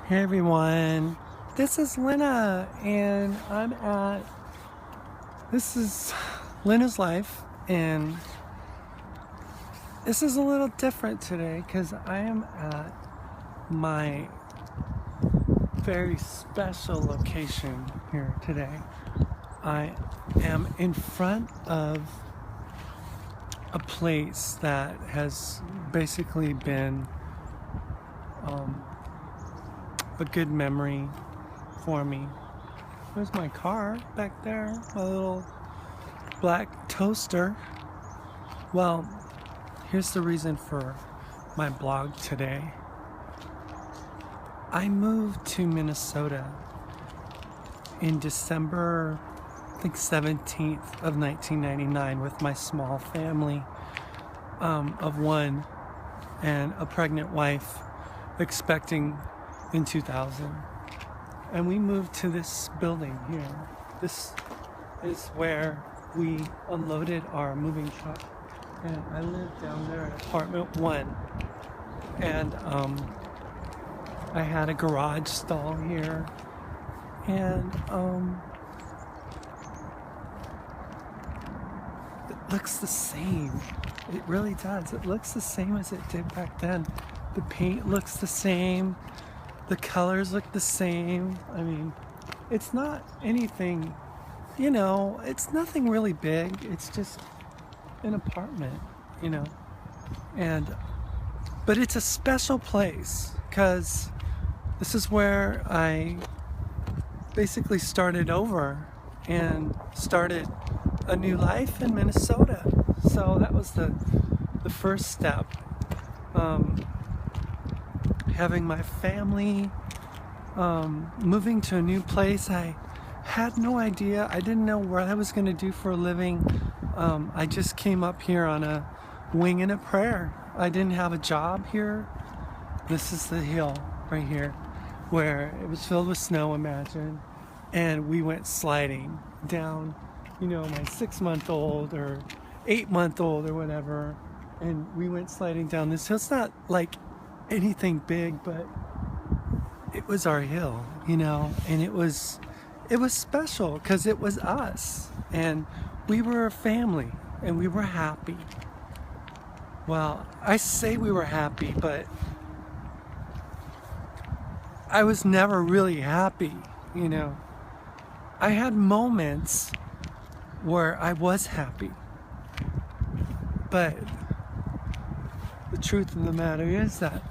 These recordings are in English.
Hey everyone, this is Lynna, and this is Lynna's life, and this is a little different today because I am at my very special location here today. I am in front of a place that has basically been a good memory for me. There's my car back there, my little black toaster. Well, here's the reason for my blog today. I moved to Minnesota in December, I think 17th of 1999 with my small family of one and a pregnant wife expecting in 2000. And we moved to this building here. This is where we unloaded our moving truck. And I lived down there in apartment 1. And I had a garage stall here. And it looks the same. It really does. It looks the same as it did back then. The paint looks the same. The colors look the same. I mean, it's not anything, it's nothing really big. It's just an apartment, but it's a special place because this is where I basically started over and started a new life in Minnesota. So that was the first step. Having my family, moving to a new place. I had no idea. I didn't know what I was going to do for a living. I just came up here on a wing and a prayer. I didn't have a job here. This is the hill right here where it was filled with snow, imagine. And we went sliding down, my 6-month-old or 8-month-old or whatever. And we went sliding down this hill. It's not like anything big, but it was our hill, and it was special because it was us, and we were a family, and we were happy. Well, I say we were happy, but I was never really happy, I had moments where I was happy, but the truth of the matter is that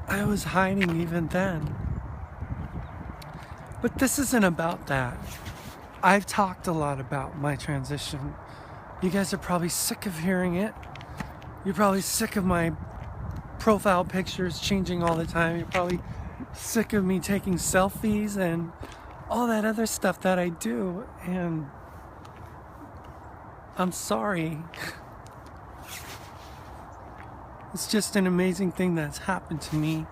I was hiding even then. But this isn't about that. I've talked a lot about my transition. You guys are probably sick of hearing it. You're probably sick of my profile pictures changing all the time. You're probably sick of me taking selfies and all that other stuff that I do. And I'm sorry. It's just an amazing thing that's happened to me.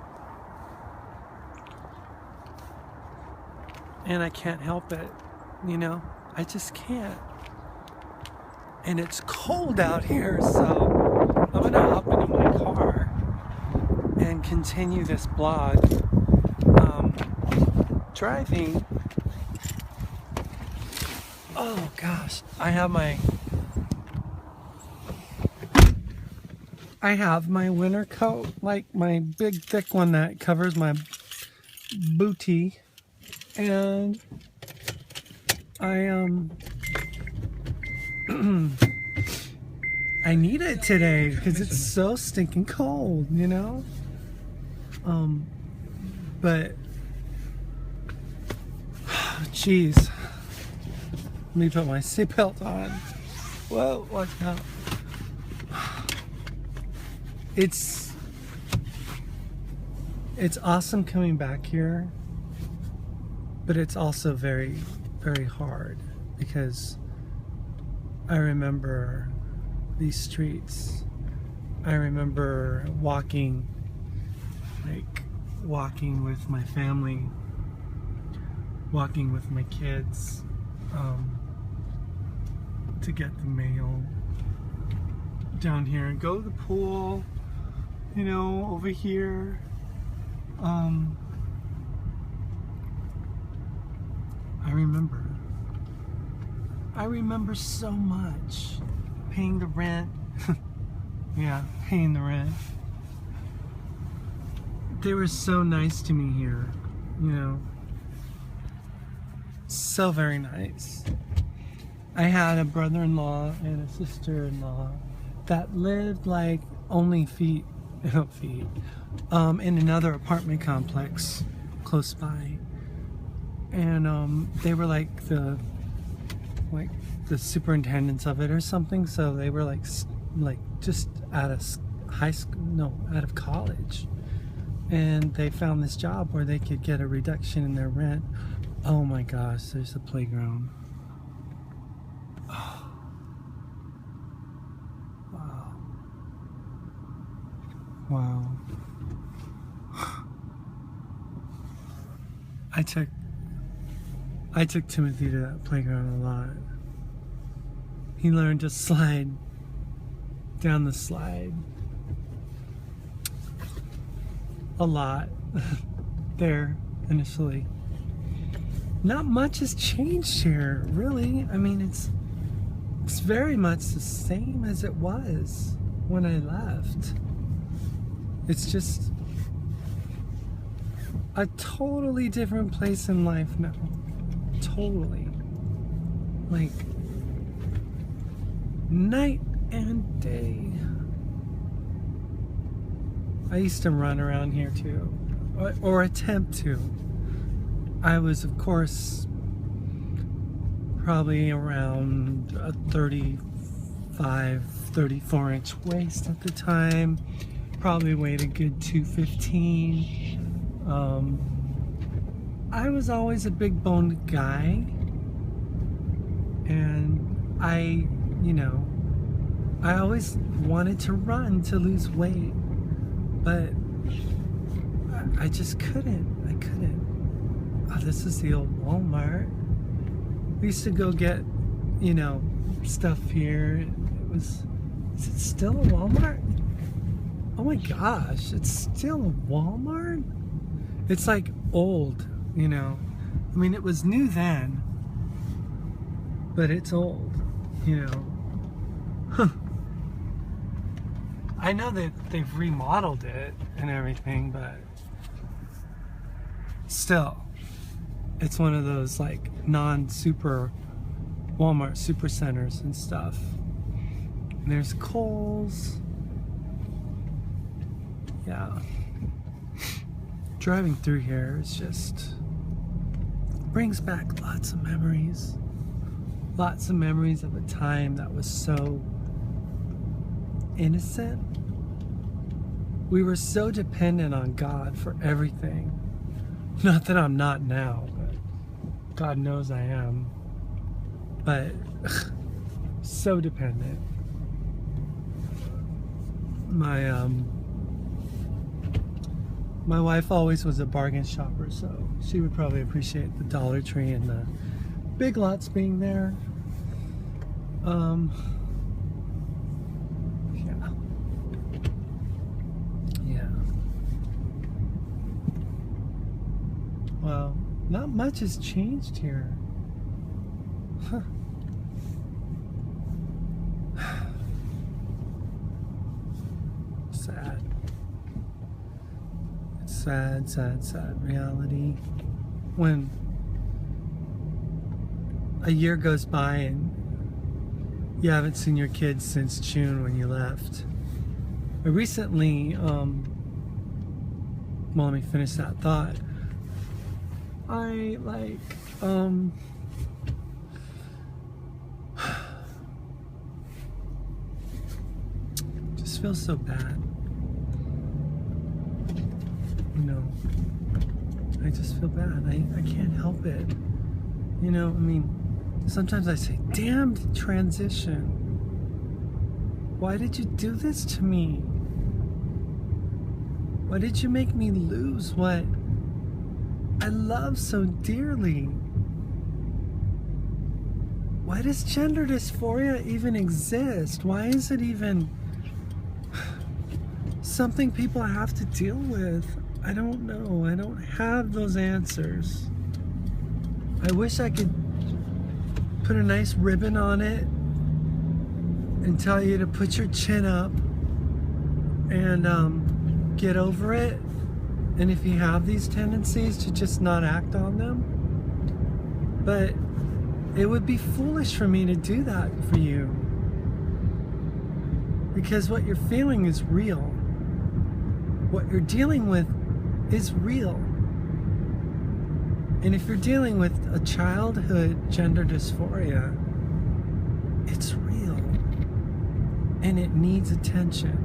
And I can't help it, I just can't. And it's cold out here, so I'm gonna hop into my car and continue this blog. Driving. Oh gosh, I have my winter coat, like my big thick one that covers my booty, and I I need it today because it's so stinking cold, but jeez, let me put my seatbelt on. Whoa, watch out. It's awesome coming back here, but it's also very, very hard because I remember these streets. I remember walking with my family, walking with my kids to get the mail down here and go to the pool, over here. Um, I remember so much. Paying the rent. Yeah, paying the rent. They were so nice to me here, you know. So very nice. I had a brother-in-law and a sister-in-law that lived like only feet in another apartment complex close by, and they were like the superintendents of it or something. So they were like just out of high school, no, out of college, and they found this job where they could get a reduction in their rent. Oh my gosh, there's a playground. Oh. Wow. Wow. I took Timothy to that playground a lot. He learned to slide down the slide a lot there initially. Not much has changed here, really. I mean, it's very much the same as it was when I left. It's just a totally different place in life now. Totally. Like night and day. I used to run around here too, or attempt to. I was, of course, probably around a 34-inch waist at the time. Probably weighed a good 215. I was always a big boned guy, and I always wanted to run to lose weight, but I just couldn't. I couldn't. Oh, this is the old Walmart. We used to go get, stuff here. Is it still a Walmart? Oh my gosh, it's still a Walmart? It's like old, I mean, it was new then, but it's old, Huh. I know that they've remodeled it and everything, but still, it's one of those like non-super Walmart super centers and stuff. And there's Kohl's. Yeah. Driving through here is just brings back lots of memories. Lots of memories of a time that was so innocent. We were so dependent on God for everything. Not that I'm not now, but God knows I am. But so dependent. My wife always was a bargain shopper, so she would probably appreciate the Dollar Tree and the Big Lots being there. Yeah. Well, not much has changed here. Huh. Sad. It's sad reality. When a year goes by and you haven't seen your kids since June when you left. I recently, well, let me finish that thought. I just feel so bad. I just feel bad. I can't help it. I mean, sometimes I say, damned transition. Why did you do this to me? Why did you make me lose what I love so dearly? Why does gender dysphoria even exist? Why is it even something people have to deal with? I don't know. I don't have those answers. I wish I could put a nice ribbon on it and tell you to put your chin up and get over it. And if you have these tendencies, to just not act on them. But it would be foolish for me to do that for you. Because what you're feeling is real. What you're dealing with is real. And if you're dealing with a childhood gender dysphoria, it's real. And it needs attention.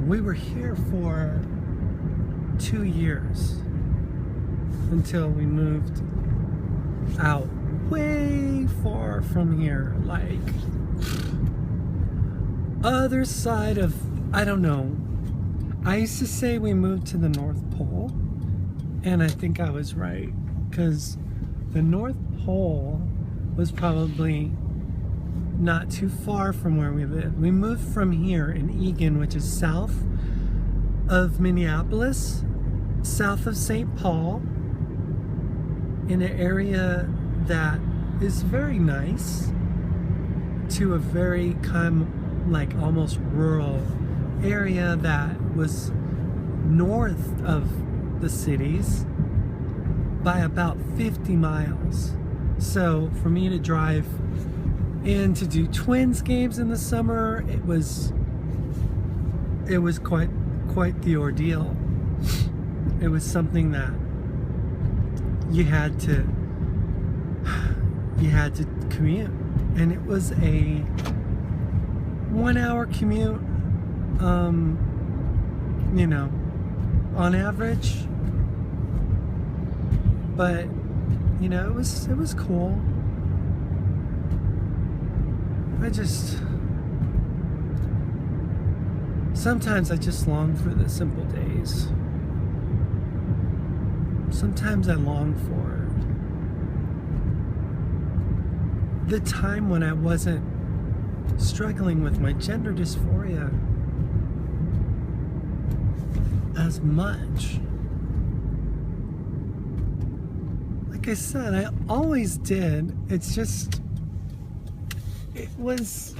We were here for 2 years until we moved out way far from here, like other side of, I don't know. I used to say we moved to the North Pole, and I think I was right, because the North Pole was probably not too far from where we lived. We moved from here in Egan, which is south of Minneapolis, south of St. Paul, in an area that is very nice, to a very kind of like almost rural area that was north of the cities by about 50 miles. So for me to drive in to do Twins games in the summer, it was quite the ordeal. It was something that you had to commute, and it was a 1 hour commute, you know, on average. But you know, it was cool. Sometimes I just long for the simple days. Sometimes I long for the time when I wasn't struggling with my gender dysphoria as much. Like I said, I always did. It's just, it was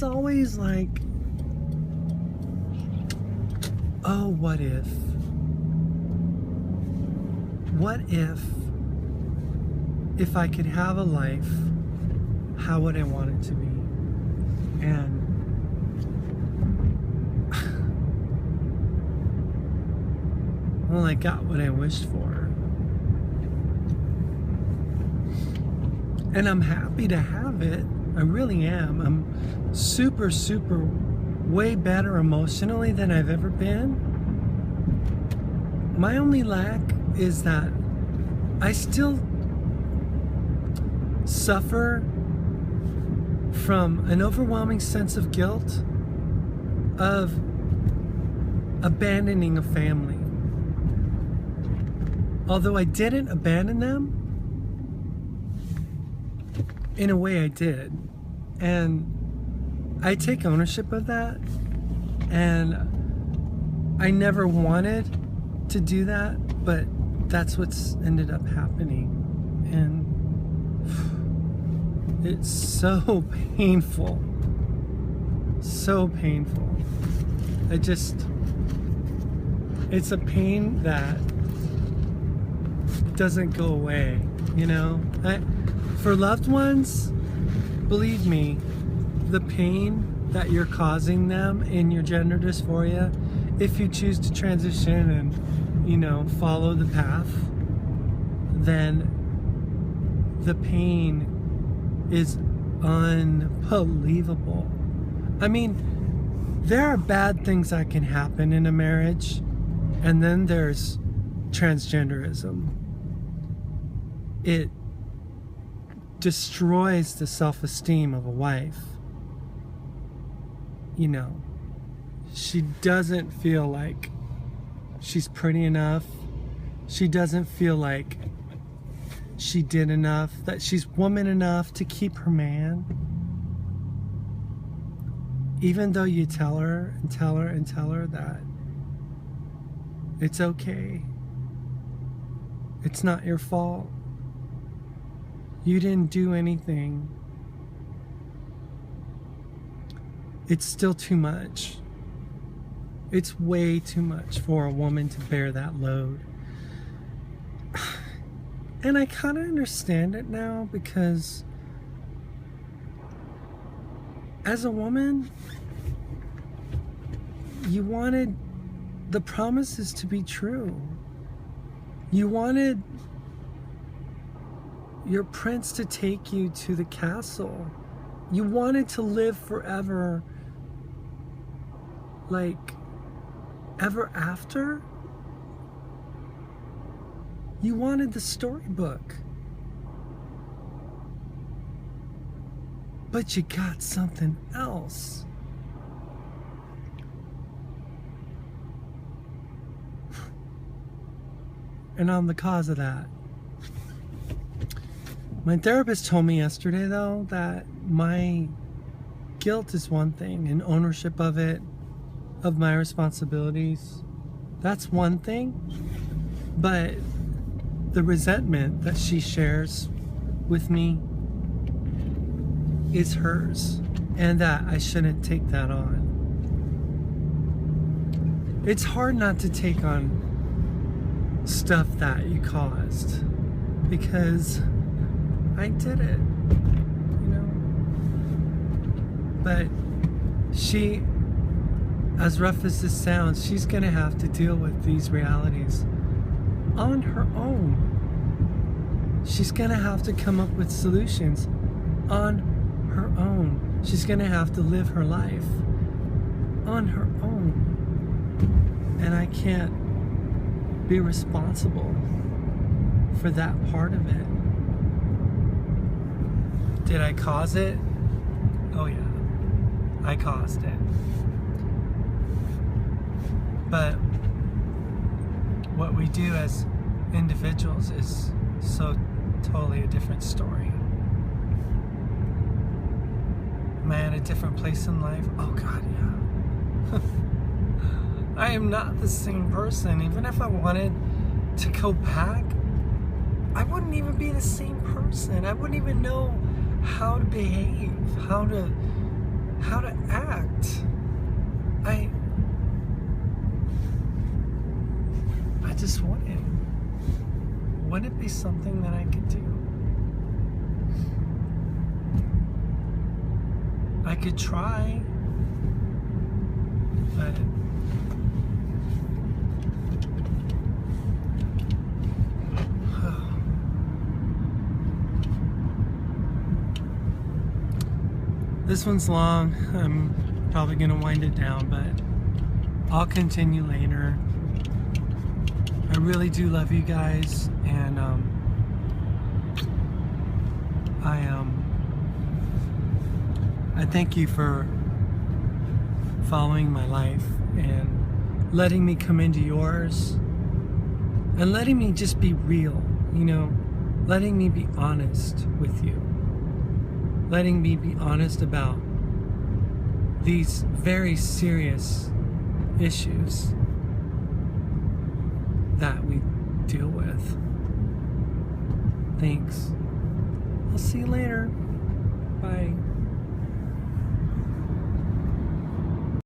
always like, oh, what if? What if I could have a life, how would I want it to be? And well, I got what I wished for. And I'm happy to have it. I really am. I'm super, super way better emotionally than I've ever been. My only lack is that I still suffer from an overwhelming sense of guilt of abandoning a family. Although I didn't abandon them, in a way I did. And I take ownership of that. And I never wanted to do that, but that's what's ended up happening. And it's so painful. So painful. It's a pain that doesn't go away, you know? For loved ones, believe me, the pain that you're causing them in your gender dysphoria, if you choose to transition and, you know, follow the path, then the pain is unbelievable. I mean, there are bad things that can happen in a marriage, and then there's transgenderism. It destroys the self-esteem of a wife. You know, she doesn't feel like she's pretty enough. She doesn't feel like she did enough, that she's woman enough to keep her man. Even though you tell her and tell her and tell her that it's okay. It's not your fault. You didn't do anything. It's still too much. It's way too much for a woman to bear that load. And I kind of understand it now, because as a woman, you wanted the promises to be true. You wanted your prince to take you to the castle. You wanted to live forever, like ever after. You wanted the storybook. But you got something else. And I'm the cause of that. My therapist told me yesterday, though, that my guilt is one thing, and ownership of it, of my responsibilities, that's one thing. But the resentment that she shares with me is hers, and that I shouldn't take that on. It's hard not to take on stuff that you caused, because I did it, you know. But she, as rough as this sounds, she's gonna have to deal with these realities on her own. She's gonna have to come up with solutions on her own. She's gonna have to live her life on her own. And I can't be responsible for that part of it. Did I cause it? Oh yeah, I caused it. But what we do as individuals is so totally a different story. Am I at a different place in life? Oh God, yeah. I am not the same person. Even if I wanted to go back, I wouldn't even be the same person. I wouldn't even know how to behave, how to act. I just wouldn't. Would it be something that I could do? I could try, but this one's long. I'm probably gonna wind it down, but I'll continue later. I really do love you guys, and I thank you for following my life and letting me come into yours, and letting me just be real, you know, letting me be honest with you, letting me be honest about these very serious issues that we deal with. Thanks. I'll see you later. Bye.